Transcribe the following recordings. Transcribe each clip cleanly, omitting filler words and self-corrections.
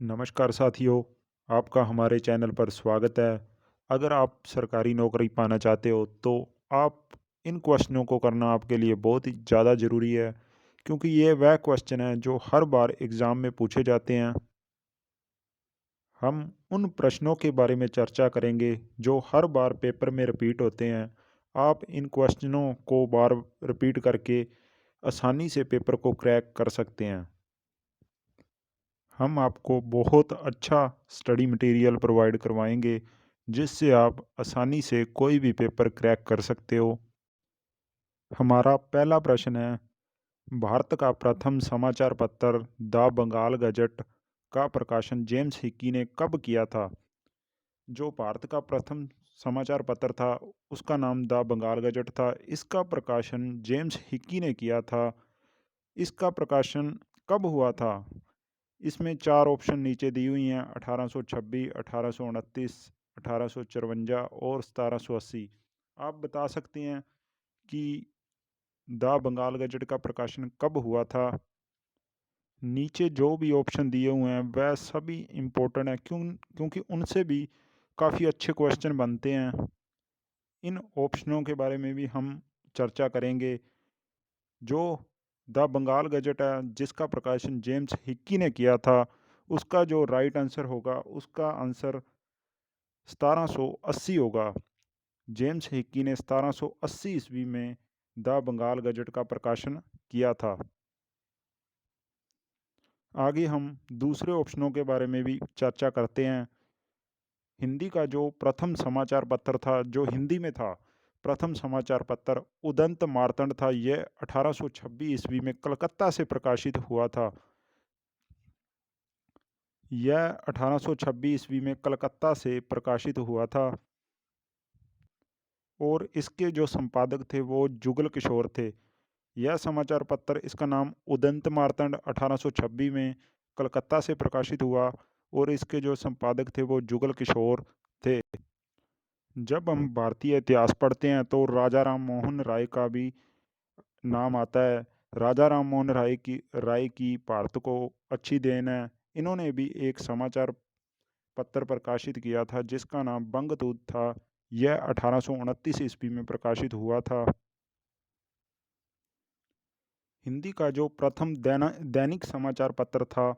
नमस्कार साथियों, आपका हमारे चैनल पर स्वागत है। अगर आप सरकारी नौकरी पाना चाहते हो तो आप इन क्वेश्चनों को करना आपके लिए बहुत ही ज़्यादा ज़रूरी है, क्योंकि ये वह क्वेश्चन हैं जो हर बार एग्ज़ाम में पूछे जाते हैं। हम उन प्रश्नों के बारे में चर्चा करेंगे जो हर बार पेपर में रिपीट होते हैं। आप इन क्वेश्चनों को बार रिपीट करके आसानी से पेपर को क्रैक कर सकते हैं। हम आपको बहुत अच्छा स्टडी मटेरियल प्रोवाइड करवाएंगे, जिससे आप आसानी से कोई भी पेपर क्रैक कर सकते हो। हमारा पहला प्रश्न है, भारत का प्रथम समाचार पत्र द बंगाल गजट का प्रकाशन जेम्स हिक्की ने कब किया था? जो भारत का प्रथम समाचार पत्र था, उसका नाम द बंगाल गजट था। इसका प्रकाशन जेम्स हिक्की ने किया था। इसका प्रकाशन कब हुआ था? इसमें 4 ऑप्शन नीचे दी हुई हैं: 1826, 1829, 1854 और 1780। आप बता सकते हैं कि द बंगाल गज़ट का प्रकाशन कब हुआ था? नीचे जो भी ऑप्शन दिए हुए हैं वह सभी इम्पोर्टेंट हैं, क्योंकि उनसे भी काफ़ी अच्छे क्वेश्चन बनते हैं। इन ऑप्शनों के बारे में भी हम चर्चा करेंगे। जो द बंगाल गज़ट है, जिसका प्रकाशन जेम्स हिक्की ने किया था, उसका जो राइट आंसर होगा, उसका आंसर 1780 होगा। जेम्स हिक्की ने 1780 ईस्वी में द बंगाल गज़ट का प्रकाशन किया था। आगे हम दूसरे ऑप्शनों के बारे में भी चर्चा करते हैं। हिंदी का जो प्रथम समाचार पत्र था, जो हिंदी में था, प्रथम समाचार पत्र उदंत मार्तंड था। यह 1826 ईस्वी में कलकत्ता से प्रकाशित हुआ था। यह 1826 ईस्वी में कलकत्ता से प्रकाशित हुआ था और इसके जो संपादक थे वो जुगल किशोर थे। यह समाचार पत्र, इसका नाम उदंत मार्तंड, 1826 में कलकत्ता से प्रकाशित हुआ और इसके जो संपादक थे वो जुगल किशोर थे। जब हम भारतीय इतिहास पढ़ते हैं तो राजा राम मोहन राय का भी नाम आता है। राजा राम मोहन राय की भारत को अच्छी देन है। इन्होंने भी एक समाचार पत्र प्रकाशित किया था जिसका नाम बंगतूत था। यह 1829 ईस्वी में प्रकाशित हुआ था। हिंदी का जो प्रथम दैनिक समाचार पत्र था,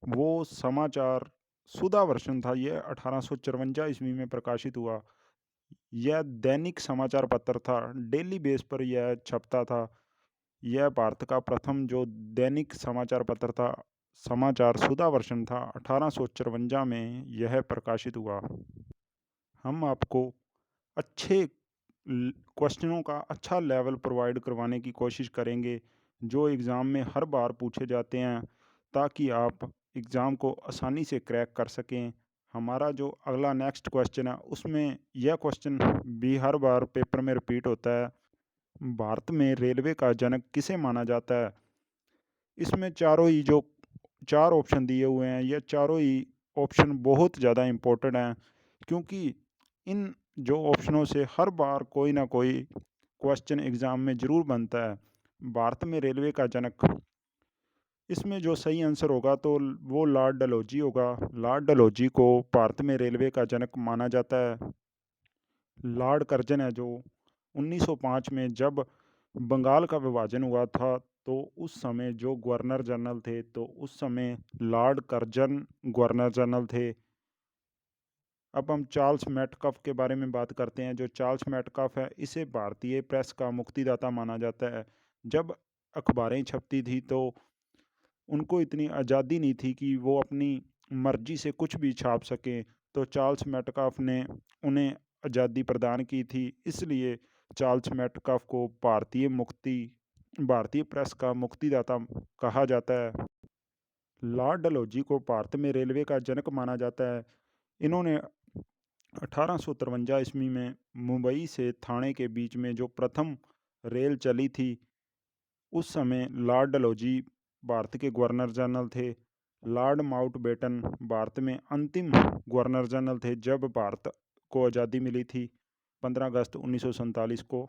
वो समाचार सुधा वर्षन था। यह 1854 ईस्वी में प्रकाशित हुआ। यह दैनिक समाचार पत्र था, डेली बेस पर यह छपता था। यह भारत का प्रथम जो दैनिक समाचार पत्र था, समाचार सुधा वर्षन था। 1854 में यह प्रकाशित हुआ। हम आपको अच्छे क्वेश्चनों का अच्छा लेवल प्रोवाइड करवाने की कोशिश करेंगे, जो एग्ज़ाम में हर बार पूछे जाते हैं, ताकि आप एग्ज़ाम को आसानी से क्रैक कर सकें। हमारा जो अगला नेक्स्ट क्वेश्चन है, उसमें यह क्वेश्चन भी हर बार पेपर में रिपीट होता है। भारत में रेलवे का जनक किसे माना जाता है? इसमें चारों ही जो 4 ऑप्शन दिए हुए हैं, ये चारों ही ऑप्शन बहुत ज़्यादा इम्पोर्टेंट हैं, क्योंकि इन जो ऑप्शनों से हर बार कोई ना कोई क्वेश्चन एग्ज़ाम में ज़रूर बनता है। भारत में रेलवे का जनक, इसमें जो सही आंसर होगा तो वो लॉर्ड डलहौजी होगा। लॉर्ड डलहौजी को भारत में रेलवे का जनक माना जाता है। लॉर्ड कर्जन है जो 1905 में जब बंगाल का विभाजन हुआ था, तो उस समय जो गवर्नर जनरल थे, तो उस समय लॉर्ड कर्जन गवर्नर जनरल थे। अब हम चार्ल्स मेटकफ के बारे में बात करते हैं। जो चार्ल्स मेटकफ है, इसे भारतीय प्रेस का मुक्तिदाता माना जाता है। जब अखबारें छपती थी तो उनको इतनी आज़ादी नहीं थी कि वो अपनी मर्जी से कुछ भी छाप सकें, तो चार्ल्स मेटकफ ने उन्हें आज़ादी प्रदान की थी। इसलिए चार्ल्स मेटकफ को भारतीय प्रेस का मुक्तिदाता कहा जाता है। लॉर्ड डलहौजी को भारत में रेलवे का जनक माना जाता है। इन्होंने 1853 ईस्वी में मुंबई से ठाणे के बीच में जो प्रथम रेल चली थी, उस समय लॉर्ड डलहौजी भारत के गवर्नर जनरल थे। लॉर्ड माउंटबेटन भारत में अंतिम गवर्नर जनरल थे जब भारत को आज़ादी मिली थी 15 अगस्त 1947 को।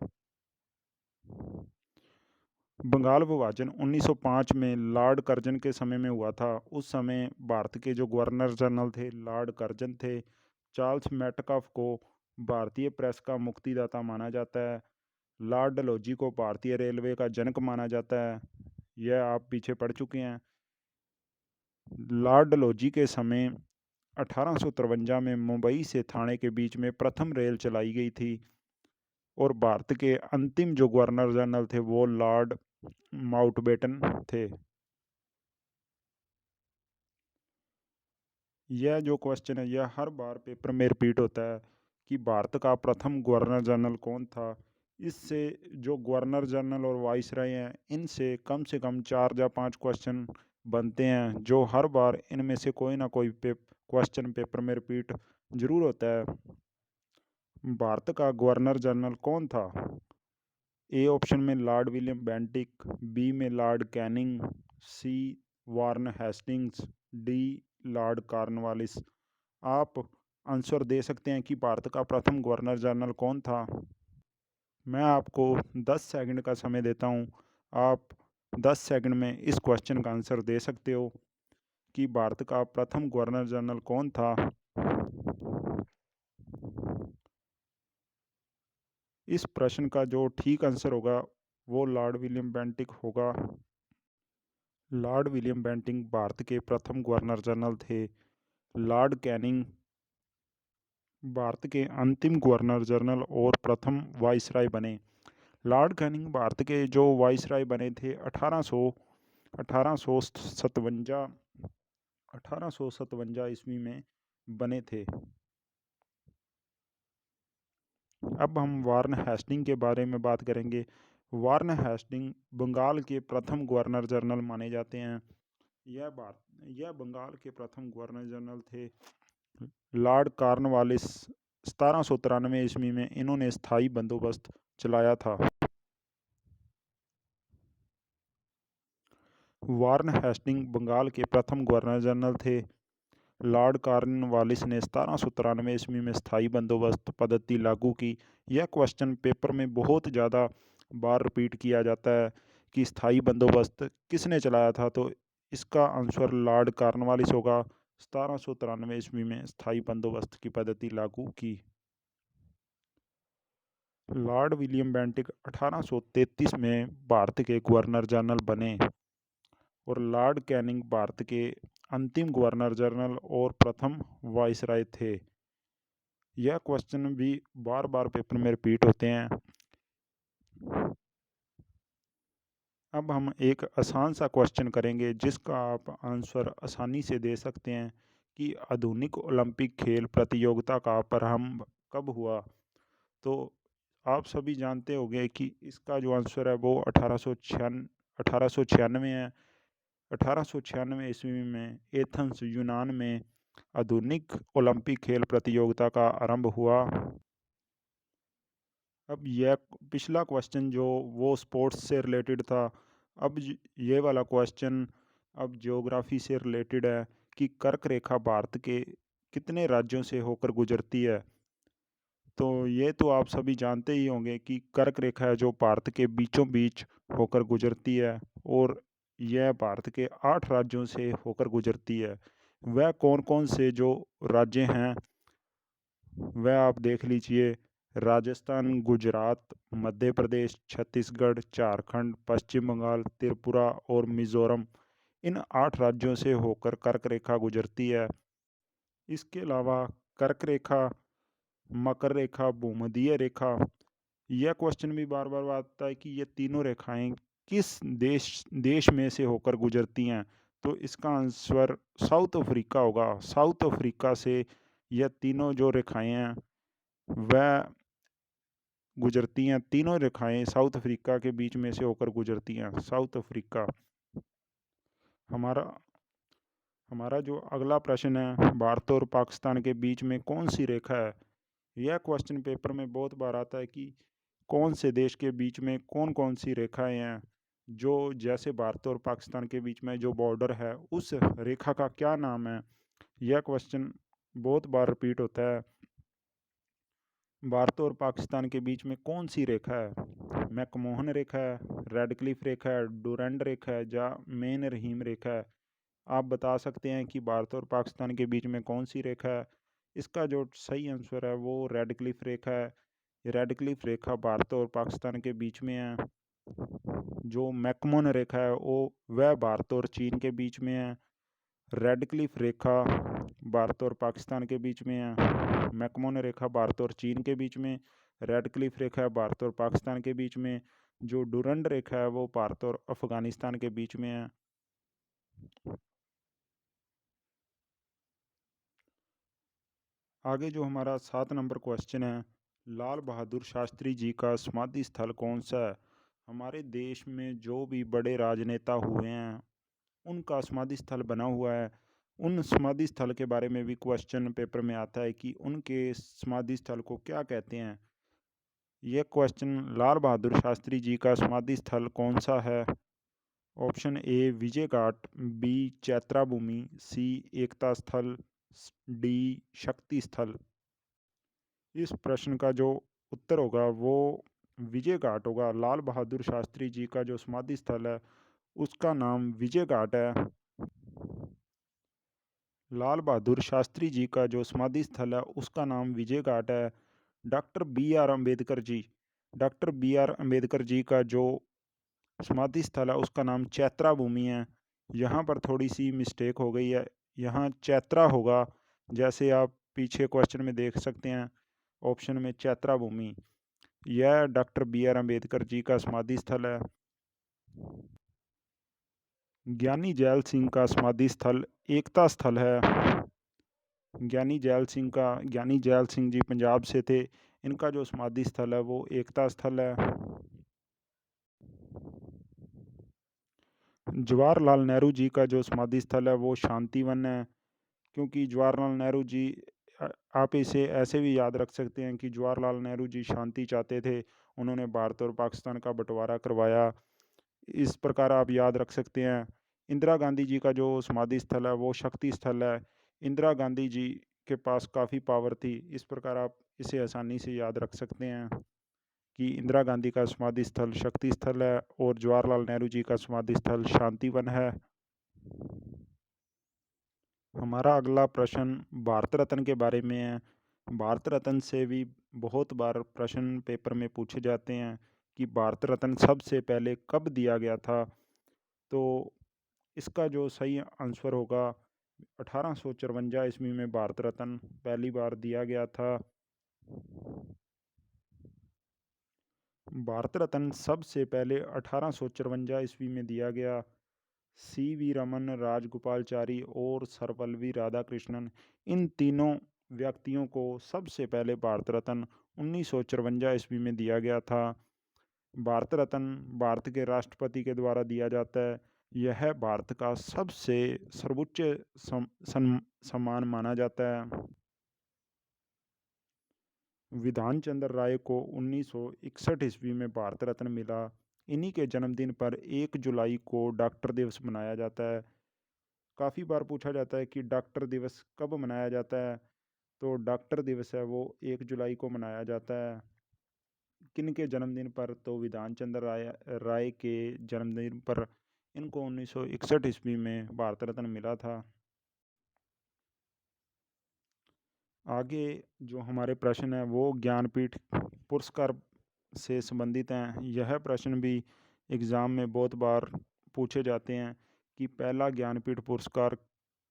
बंगाल विभाजन 1905 में लॉर्ड कर्जन के समय में हुआ था। उस समय भारत के जो गवर्नर जनरल थे लॉर्ड कर्जन थे। चार्ल्स मेटकाफ को भारतीय प्रेस का मुक्तिदाता माना जाता है। लॉर्ड डलहौजी को भारतीय रेलवे का जनक माना जाता है। यह आप पीछे पढ़ चुके हैं। लॉर्ड डलहौजी के समय 1853 में मुंबई से ठाणे के बीच में प्रथम रेल चलाई गई थी। और भारत के अंतिम जो गवर्नर जनरल थे वो लॉर्ड माउंटबेटन थे। यह जो क्वेश्चन है यह हर बार पेपर में रिपीट होता है कि भारत का प्रथम गवर्नर जनरल कौन था। इससे जो गवर्नर जनरल और वाइसराय हैं इनसे कम 4 या 5 क्वेश्चन बनते हैं, जो हर बार इनमें से कोई ना कोई क्वेश्चन पेपर में रिपीट जरूर होता है। भारत का गवर्नर जनरल कौन था? ए ऑप्शन में लॉर्ड विलियम बेंटिक, बी में Lord Canning, C Warren Hastings, D Lord Cornwallis. आप आंसर दे सकते हैं कि भारत का प्रथम गवर्नर जनरल कौन था। मैं आपको 10 सेकंड का समय देता हूं। आप 10 सेकंड में इस क्वेश्चन का आंसर दे सकते हो कि भारत का प्रथम गवर्नर जनरल कौन था। इस प्रश्न का जो ठीक आंसर होगा वो लॉर्ड विलियम बेंटिक होगा। लॉर्ड विलियम बेंटिक भारत के प्रथम गवर्नर जनरल थे। लॉर्ड कैनिंग भारत के अंतिम गवर्नर जनरल और प्रथम वाइसराय बने। लॉर्ड कैनिंग भारत के जो वाइसराय बने थे 1857 ईस्वी में बने थे। अब हम वार्न हेस्टिंग के बारे में बात करेंगे। वार्न हेस्टिंग बंगाल के प्रथम गवर्नर जनरल माने जाते हैं। यह बंगाल के प्रथम गवर्नर जनरल थे। लॉर्ड कॉर्नवालिस 1793 ईस्वी में इन्होंने स्थायी बंदोबस्त चलाया था। वार्न हेस्टिंग बंगाल के प्रथम गवर्नर जनरल थे। लॉर्ड कॉर्नवालिस ने 1793 ईस्वी में स्थायी बंदोबस्त पद्धति लागू की। यह क्वेश्चन पेपर में बहुत ज़्यादा बार रिपीट किया जाता है कि स्थायी बंदोबस्त किसने चलाया था, तो इसका आंसर लॉर्ड कॉर्नवालिस होगा। 1793 ईस्वी में स्थायी बंदोबस्त की पद्धति लागू की। लॉर्ड विलियम बेंटिक 1833 में भारत के गवर्नर जनरल बने और लॉर्ड कैनिंग भारत के अंतिम गवर्नर जनरल और प्रथम वाइसराय थे। यह क्वेश्चन भी बार बार पेपर में रिपीट होते हैं। अब हम एक आसान सा क्वेश्चन करेंगे जिसका आप आंसर आसानी से दे सकते हैं कि आधुनिक ओलंपिक खेल प्रतियोगिता का प्रारंभ कब हुआ। तो आप सभी जानते होंगे कि इसका जो आंसर है वो 1896 है। 1896 ईस्वी में एथेंस यूनान में आधुनिक ओलंपिक खेल प्रतियोगिता का आरंभ हुआ। अब यह पिछला क्वेश्चन जो वो स्पोर्ट्स से रिलेटेड था। अब ये वाला क्वेश्चन अब ज्योग्राफी से रिलेटेड है कि कर्क रेखा भारत के कितने राज्यों से होकर गुजरती है। तो ये तो आप सभी जानते ही होंगे कि कर्क रेखा है जो भारत के बीचों बीच होकर गुजरती है और यह भारत के 8 राज्यों से होकर गुजरती है। वह कौन कौन से जो राज्य हैं वह आप देख लीजिए। राजस्थान, गुजरात, मध्य प्रदेश, छत्तीसगढ़, झारखंड, पश्चिम बंगाल, त्रिपुरा और मिजोरम। इन 8 राज्यों से होकर कर्क रेखा गुजरती है। इसके अलावा कर्क रेखा, मकर रेखा, भूमध्य रेखा, यह क्वेश्चन भी बार बार आता है कि ये तीनों रेखाएं किस देश में से होकर गुजरती हैं। तो इसका आंसर साउथ अफ्रीका होगा। साउथ अफ्रीका से यह तीनों जो रेखाएं हैं वह गुजरती हैं। तीनों रेखाएं साउथ अफ्रीका के बीच में से होकर गुजरती हैं। South Africa. हमारा हमारा जो अगला प्रश्न है, भारत और पाकिस्तान के बीच में कौन सी रेखा है। यह क्वेश्चन पेपर में बहुत बार आता है कि कौन से देश के बीच में कौन कौन सी रेखाएं हैं। जो जैसे भारत और पाकिस्तान के बीच में जो बॉर्डर है उस रेखा का क्या नाम है। यह क्वेश्चन बहुत बार रिपीट होता है। भारत और पाकिस्तान के बीच में कौन सी रेखा है? मैकमोहन रेखा है, रेडक्लिफ रेखा है, डुरंड रेखा है या मेन रहीम रेखा है? आप बता सकते हैं कि भारत और पाकिस्तान के बीच में कौन सी रेखा है? इसका जो सही आंसर है वो रेडक्लिफ रेखा है। रेडक्लिफ रेखा भारत और पाकिस्तान के बीच में है। जो मैकमोहन रेखा है वो वह भारत और चीन के बीच में है। रेडक्लिफ रेखा भारत और पाकिस्तान के बीच में है। मैकमोहन रेखा भारत और चीन के बीच में। रेडक्लिफ रेखा है भारत और पाकिस्तान के बीच में। जो डुरंड रेखा है वो भारत और अफगानिस्तान के बीच में है। आगे जो हमारा 7 नंबर क्वेश्चन है, लाल बहादुर शास्त्री जी का समाधि स्थल कौन सा है? हमारे देश में जो भी बड़े राजनेता हुए हैं उनका समाधि स्थल बना हुआ है। उन समाधि स्थल के बारे में भी क्वेश्चन पेपर में आता है कि उनके समाधि स्थल को क्या कहते हैं। यह क्वेश्चन, लाल बहादुर शास्त्री जी का समाधि स्थल कौन सा है? Option A Vijay Ghat, B Chaitra Bhumi, C Ekta Sthal, D शक्ति स्थल। इस प्रश्न का जो उत्तर होगा वो विजय घाट होगा। लाल बहादुर शास्त्री जी का जो समाधि स्थल है उसका नाम विजय घाट है। लाल बहादुर शास्त्री जी का जो समाधि स्थल है उसका नाम विजय घाट है। Doctor B R Ambedkar ji, doctor B R Ambedkar ji का जो समाधि स्थल है उसका नाम चैत्रा भूमि है। यहाँ पर थोड़ी सी मिस्टेक हो गई है, यहाँ चैत्रा होगा। जैसे आप पीछे क्वेश्चन में देख सकते हैं, ऑप्शन में चैत्रा भूमि। यह doctor B R Ambedkar ji का समाधि स्थल है। ज्ञानी जैल सिंह का समाधि स्थल एकता स्थल है। ज्ञानी जैल सिंह जी पंजाब से थे। इनका जो समाधि स्थल है वो एकता स्थल है। जवाहरलाल नेहरू जी का जो समाधि स्थल है वो शांतिवन है। क्योंकि जवाहरलाल नेहरू जी, आप इसे ऐसे भी याद रख सकते हैं कि जवाहरलाल नेहरू जी शांति चाहते थे। उन्होंने भारत और पाकिस्तान का बंटवारा करवाया। इस प्रकार आप याद रख सकते हैं। इंदिरा गांधी जी का जो समाधि स्थल है वो शक्ति स्थल है। इंदिरा गांधी जी के पास काफ़ी पावर थी। इस प्रकार आप इसे आसानी से याद रख सकते हैं कि इंदिरा गांधी का समाधि स्थल शक्ति स्थल है और जवाहरलाल नेहरू जी का समाधि स्थल शांतिवन है। हमारा अगला प्रश्न भारत रत्न के बारे में है। भारत रत्न से भी बहुत बार प्रश्न पेपर में पूछे जाते हैं कि भारत रत्न सबसे पहले कब दिया गया था। तो इसका जो सही आंसर होगा, 1854 ईस्वी में भारत रत्न पहली बार दिया गया था। भारत रत्न सबसे पहले 1854 ईस्वी में दिया गया। सी वी रमन, राजगोपालचारी और सर्वपल्ली राधाकृष्णन, इन तीनों व्यक्तियों को सबसे पहले भारत रत्न 1954 ईस्वी में दिया गया था। भारत रत्न भारत के राष्ट्रपति के द्वारा दिया जाता है। यह भारत का सबसे सर्वोच्च सम्मान माना जाता है। विधान चंद्र राय को 1961 ईस्वी में भारत रत्न मिला। इन्हीं के जन्मदिन पर 1 जुलाई को डॉक्टर दिवस मनाया जाता है। काफ़ी बार पूछा जाता है कि डॉक्टर दिवस कब मनाया जाता है। तो डॉक्टर दिवस है वो 1 जुलाई को मनाया जाता है। किन के जन्मदिन पर? तो विधान चंद्र राय के जन्मदिन पर इनको 1961 ईस्वी में भारत रत्न मिला था। आगे जो हमारे प्रश्न है वो ज्ञानपीठ पुरस्कार से संबंधित हैं। यह प्रश्न भी एग्ज़ाम में बहुत बार पूछे जाते हैं कि पहला ज्ञानपीठ पुरस्कार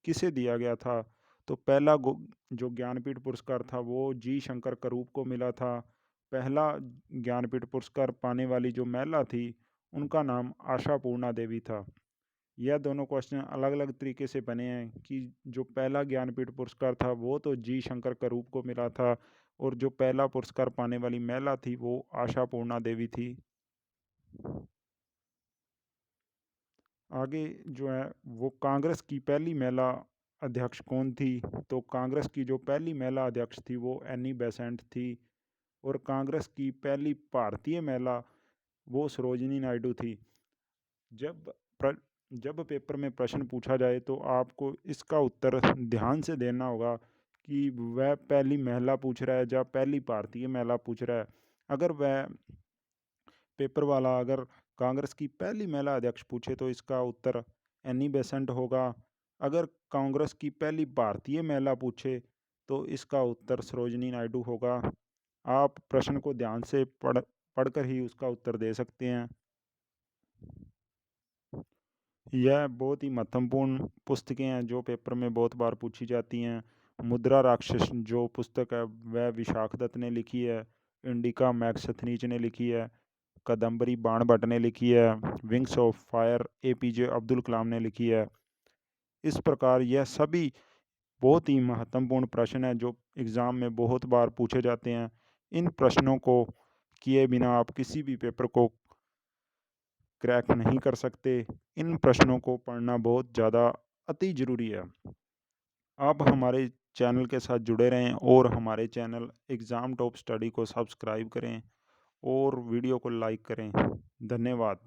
किसे दिया गया था। तो पहला जो ज्ञानपीठ पुरस्कार था वो जी शंकर करूप को मिला था। पहला ज्ञानपीठ पुरस्कार पाने वाली जो महिला थी उनका नाम आशा पूर्णा देवी था। यह दोनों क्वेश्चन अलग अलग तरीके से बने हैं कि जो पहला ज्ञानपीठ पुरस्कार था वो तो जी शंकर करूप को मिला था और जो पहला पुरस्कार पाने वाली महिला थी वो आशा पूर्णा देवी थी। आगे जो है वो कांग्रेस की पहली महिला अध्यक्ष कौन थी? तो कांग्रेस की जो पहली महिला अध्यक्ष थी वो एनी बेसेंट थी। और कांग्रेस की पहली भारतीय महिला वो सरोजिनी नायडू थी। जब प्र, जब पेपर में प्रश्न पूछा जाए तो आपको इसका उत्तर ध्यान से देना होगा कि वह पहली महिला पूछ रहा है या पहली भारतीय महिला पूछ रहा है। अगर वह पेपर वाला अगर कांग्रेस की पहली महिला अध्यक्ष पूछे तो इसका उत्तर एनी बेसेंट होगा। अगर कांग्रेस की पहली भारतीय महिला पूछे तो इसका उत्तर सरोजिनी नायडू होगा। आप प्रश्न को ध्यान से पढ़कर ही उसका उत्तर दे सकते हैं। यह बहुत ही महत्वपूर्ण पुस्तकें हैं जो पेपर में बहुत बार पूछी जाती हैं। मुद्रा राक्षस जो पुस्तक है वह विशाख दत्त ने लिखी है। इंडिका मैक्सथनीज ने लिखी है। कादम्बरी बाण भट्ट ने लिखी है। Wings of Fire APJ Abdul Kalam ने लिखी है। इस प्रकार यह सभी बहुत ही महत्वपूर्ण प्रश्न हैं जो एग्ज़ाम में बहुत बार पूछे जाते हैं। इन प्रश्नों को किए बिना आप किसी भी पेपर को क्रैक नहीं कर सकते। इन प्रश्नों को पढ़ना बहुत ज़्यादा अति ज़रूरी है। आप हमारे चैनल के साथ जुड़े रहें और हमारे चैनल एग्ज़ाम टॉप स्टडी को सब्सक्राइब करें और वीडियो को लाइक करें। धन्यवाद।